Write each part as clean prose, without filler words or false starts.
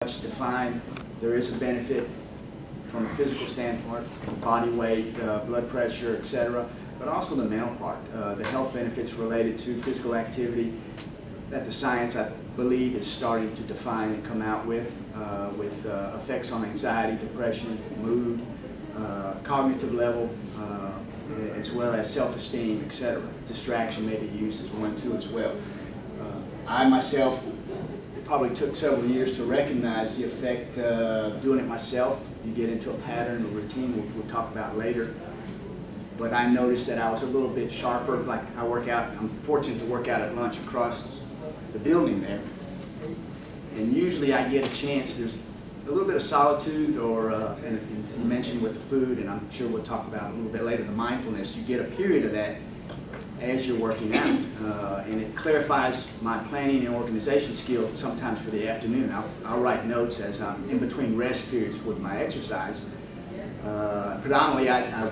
much defined. There is a benefit from a physical standpoint, body weight, blood pressure, etc., but also the mental part, the health benefits related to physical activity that the science, I believe, is starting to define and come out with effects on anxiety, depression, mood, cognitive level, as well as self-esteem, etc. Distraction may be used as one too as well. I myself, it probably took several years to recognize the effect of doing it myself. You get into a pattern, a routine, which we'll talk about later. But I noticed that I was a little bit sharper. Like I work out, I'm fortunate to work out at lunch across the building there. And usually I get a chance, there's a little bit of solitude, or and you mentioned with the food, and I'm sure we'll talk about a little bit later, the mindfulness. You get a period of that as you're working out, and it clarifies my planning and organization skills sometimes for the afternoon. I'll write notes as I'm in between rest periods with my exercise. Predominantly I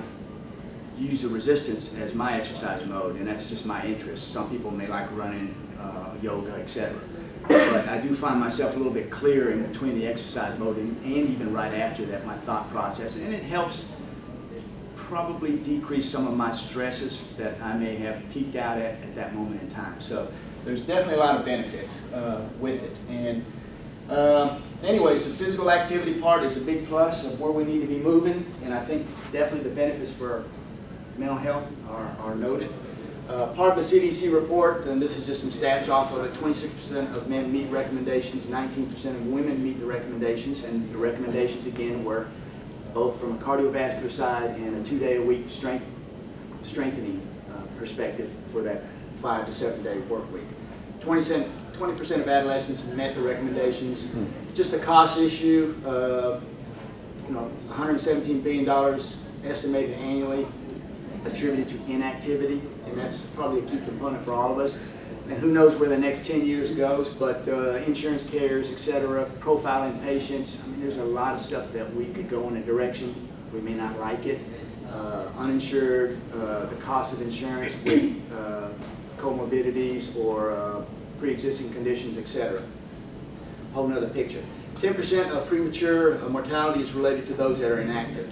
use the resistance as my exercise mode, and that's just my interest. Some people may like running, yoga, etc. But I do find myself a little bit clearer in between the exercise mode and even right after that, my thought process. And it helps probably decrease some of my stresses that I may have peaked out at that moment in time. So there's definitely a lot of benefit with it. And anyways, the physical activity part is a big plus of where we need to be moving. And I think definitely the benefits for mental health are noted. Part of the CDC report, and this is just some stats off of it, 26% of men meet recommendations, 19% of women meet the recommendations, and the recommendations again were both from a cardiovascular side and a 2-day-a-week strengthening perspective for that 5 to 7 day work week. 20% of adolescents met the recommendations. Just a cost issue, $117 billion estimated annually attributed to inactivity, and that's probably a key component for all of us. And who knows where the next 10 years goes, but insurance carriers, etc., profiling patients, I mean, there's a lot of stuff that we could go in a direction. We may not like it. Uninsured, the cost of insurance with comorbidities or pre-existing conditions, etc. Whole nother picture. 10% of premature mortality is related to those that are inactive.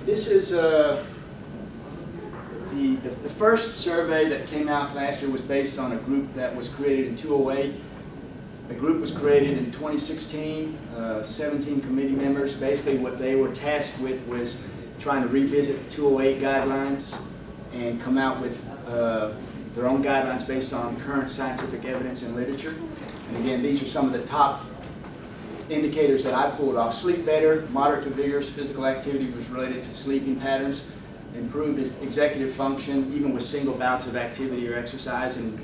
This is the first survey that came out last year was based on a group that was created in 2008. The group was created in 2016, 17 committee members. Basically what they were tasked with was trying to revisit the 2008 guidelines and come out with their own guidelines based on current scientific evidence and literature. And again, these are some of the top indicators that I pulled off. Sleep better, moderate to vigorous physical activity was related to sleeping patterns, improved executive function, even with single bouts of activity or exercise, and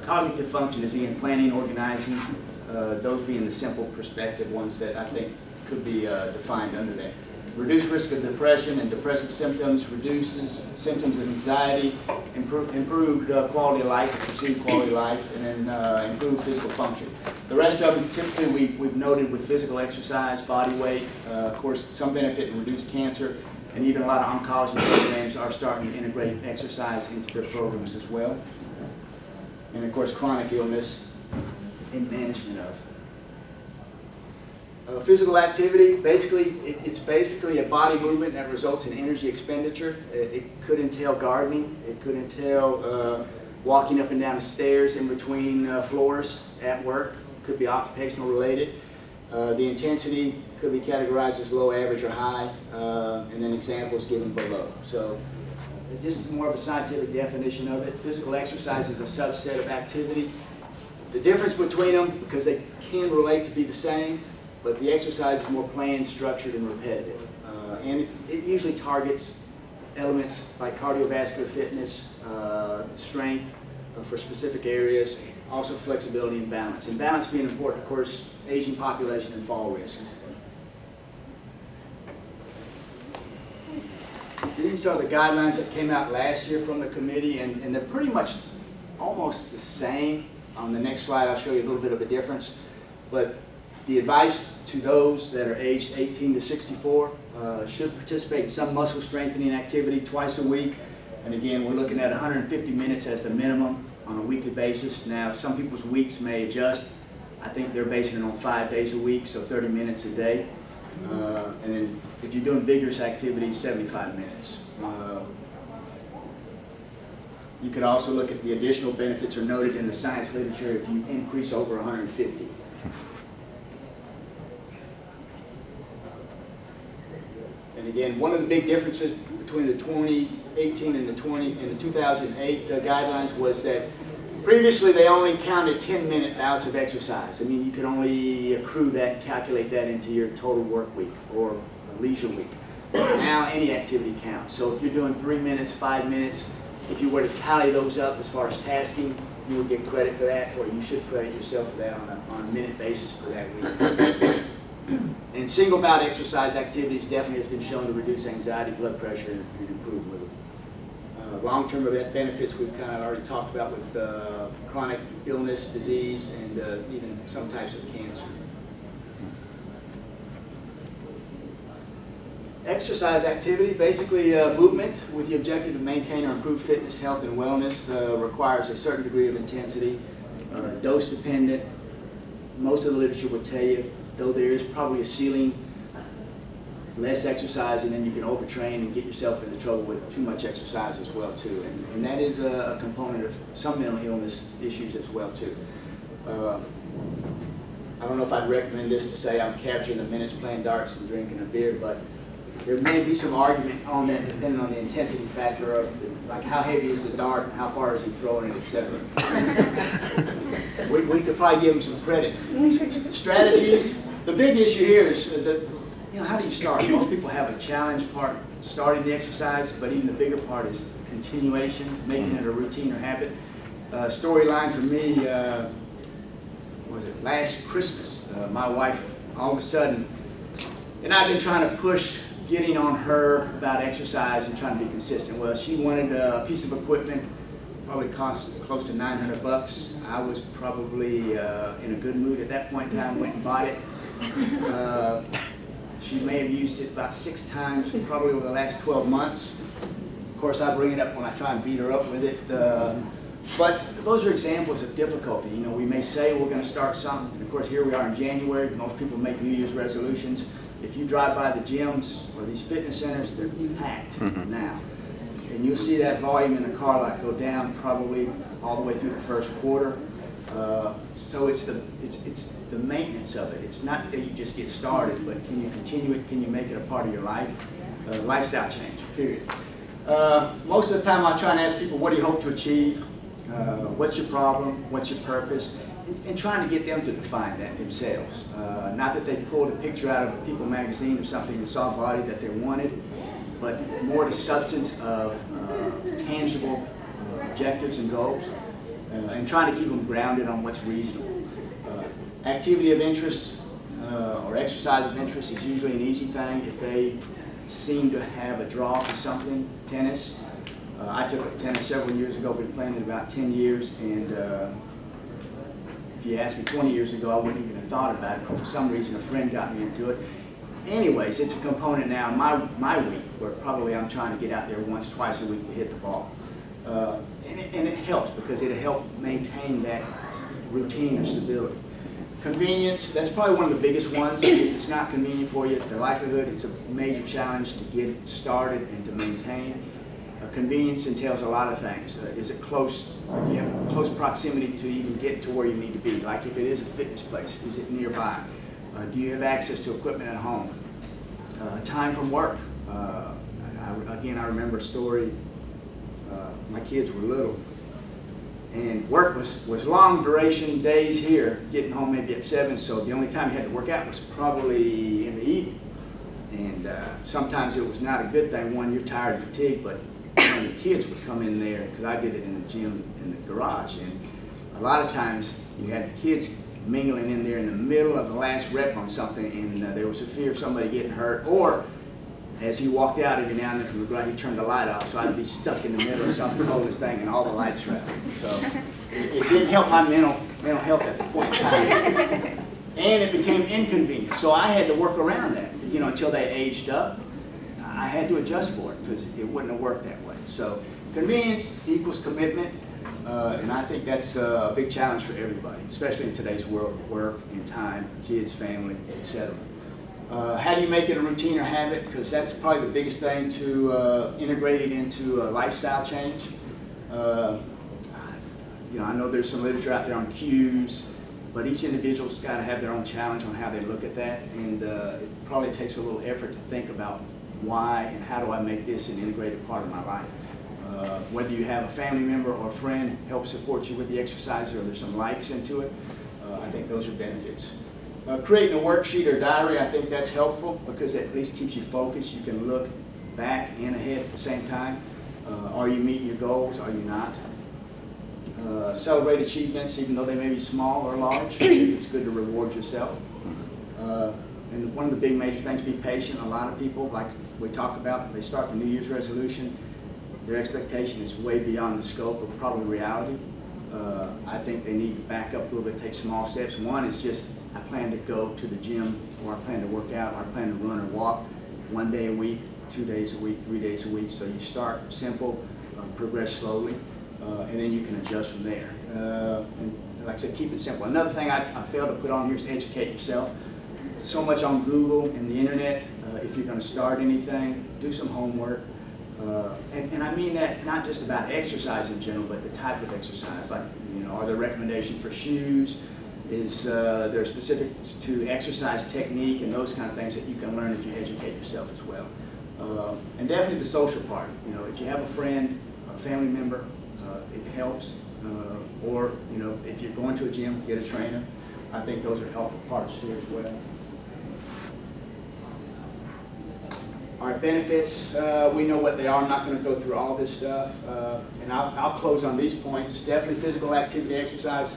cognitive function is again planning, organizing, those being the simple perspective ones that I think could be defined under that. Reduced risk of depression and depressive symptoms, reduces symptoms of anxiety, improved quality of life, perceived quality of life, and then improved physical function. The rest of them, typically we've noted with physical exercise, body weight, of course some benefit in reduced cancer, and even a lot of oncology programs are starting to integrate exercise into their programs as well. And of course chronic illness and management of. Physical activity, basically, it's basically a body movement that results in energy expenditure. It could entail gardening. It could entail walking up and down the stairs in between floors at work. It could be occupational related. The intensity could be categorized as low, average, or high, and then examples given below. So this is more of a scientific definition of it. Physical exercise is a subset of activity. The difference between them, because they can relate to be the same, but the exercise is more planned, structured, and repetitive. And it usually targets elements like cardiovascular fitness, strength for specific areas, also flexibility and balance. And balance being important, of course, aging population and fall risk. These are the guidelines that came out last year from the committee, and they're pretty much almost the same. On the next slide, I'll show you a little bit of a difference. But the advice to those that are aged 18 to 64 should participate in some muscle strengthening activity twice a week. And again, we're looking at 150 minutes as the minimum on a weekly basis. Now, some people's weeks may adjust. I think they're basing it on 5 days a week, so 30 minutes a day. And then if you're doing vigorous activities, 75 minutes. You could also look at the additional benefits are noted in the science literature if you increase over 150. And again, one of the big differences between the 2018 and the 2008 guidelines was that previously they only counted 10-minute bouts of exercise. I mean, you could only accrue that, calculate that into your total work week or leisure week. Now any activity counts. So if you're doing 3 minutes, 5 minutes, if you were to tally those up as far as tasking, you would get credit for that, or you should credit yourself for that on a minute basis for that week. And single bout exercise activities definitely has been shown to reduce anxiety, blood pressure, and improve mood. Long-term benefits we've kind of already talked about with chronic illness, disease, and even some types of cancer. Exercise activity, basically movement with the objective to maintain or improve fitness, health, and wellness, requires a certain degree of intensity, dose dependent. Most of the literature would tell you, though there is probably a ceiling, less exercise and then you can overtrain and get yourself into trouble with too much exercise as well too. And that is a component of some mental illness issues as well too. I don't know if I'd recommend this to say I'm capturing the minutes playing darts and drinking a beer, but there may be some argument on that depending on the intensity factor of like how heavy is the dart and how far is he throwing it, etc. we could probably give him some credit. Strategies. The big issue here is how do you start? Most people have a challenge part starting the exercise, but even the bigger part is continuation, making it a routine or habit. Storyline for me was it last Christmas? My wife all of a sudden, and I've been trying to push getting on her about exercise and trying to be consistent. Well, she wanted a piece of equipment, probably cost close to $900. I was probably in a good mood at that point in time, went and bought it. She may have used it about 6 times probably over the last 12 months. Of course, I bring it up when I try and beat her up with it. But those are examples of difficulty. You know, we may say we're going to start something. And of course, here we are in January. Most people make New Year's resolutions. If you drive by the gyms or these fitness centers, they're packed now. And you'll see that volume in the car lot go down probably all the way through the first quarter. So it's the maintenance of it. It's not that you just get started, but can you continue it? Can you make it a part of your life? Lifestyle change, period. Most of the time I try and ask people, what do you hope to achieve? What's your problem? What's your purpose? And trying to get them to define that themselves. Not that they pulled a picture out of a People magazine or something and saw a body that they wanted, but more the substance of tangible objectives and goals, and trying to keep them grounded on what's reasonable. Activity of interest or exercise of interest is usually an easy thing if they seem to have a draw for something. Tennis. I took up tennis several years ago, been playing it about 10 years, and if you asked me 20 years ago, I wouldn't even have thought about it, but for some reason a friend got me into it. Anyways, it's a component now in my week where probably I'm trying to get out there once, twice a week to hit the ball. And it helps because it'll help maintain that routine or stability. Convenience, that's probably one of the biggest ones. If it's not convenient for you, the likelihood it's a major challenge to get it started and to maintain. Convenience entails a lot of things. Is it close? You have close proximity to even get to where you need to be. Like if it is a fitness place, is it nearby? Do you have access to equipment at home? Time from work. Again, I remember a story. My kids were little, and work was long duration days here, getting home maybe at 7, so the only time you had to work out was probably in the evening. And sometimes it was not a good thing. One, you're tired and fatigued, but when the kids would come in there, because I did it in the gym in the garage, and a lot of times you had the kids mingling in there in the middle of the last rep on something, and there was a fear of somebody getting hurt, or as he walked out every now and then from the garage, he turned the light off, so I'd be stuck in the middle of something, holding this thing, and all the lights were out. So it didn't help my mental health at the point in time. And it became inconvenient, so I had to work around that. You know, until they aged up, I had to adjust for it because it wouldn't have worked that way. So convenience equals commitment. And I think that's a big challenge for everybody, especially in today's world of work and time, kids, family, etc. How do you make it a routine or habit? Because that's probably the biggest thing to integrate it into a lifestyle change. I know there's some literature out there on cues, but each individual's got to have their own challenge on how they look at that, and it probably takes a little effort to think about why and how do I make this an integrated part of my life. Whether you have a family member or a friend help support you with the exercise, or there's some likes into it, I think those are benefits. Creating a worksheet or diary, I think that's helpful because it at least keeps you focused. You can look back and ahead at the same time. Are you meeting your goals? Are you not? Celebrate achievements, even though they may be small or large. It's good to reward yourself. And one of the big major things, be patient. A lot of people, like we talked about, they start the New Year's resolution. Their expectation is way beyond the scope of probably reality. I think they need to back up a little bit, take small steps. One is just, I plan to go to the gym, or I plan to work out, or I plan to run or walk 1 day a week, 2 days a week, 3 days a week. So you start simple, progress slowly, and then you can adjust from there. And like I said, keep it simple. Another thing I failed to put on here is educate yourself. So much on Google and the internet. If you're going to start anything, do some homework. And I mean that not just about exercise in general, but the type of exercise. Like, are there recommendations for shoes? Is there specifics to exercise technique and those kind of things that you can learn if you educate yourself as well. And definitely the social part. If you have a friend, a family member, it helps. Or if you're going to a gym, get a trainer. I think those are helpful parts too as well. All right, benefits, we know what they are. I'm not going to go through all this stuff. And I'll close on these points. Definitely physical activity, exercise.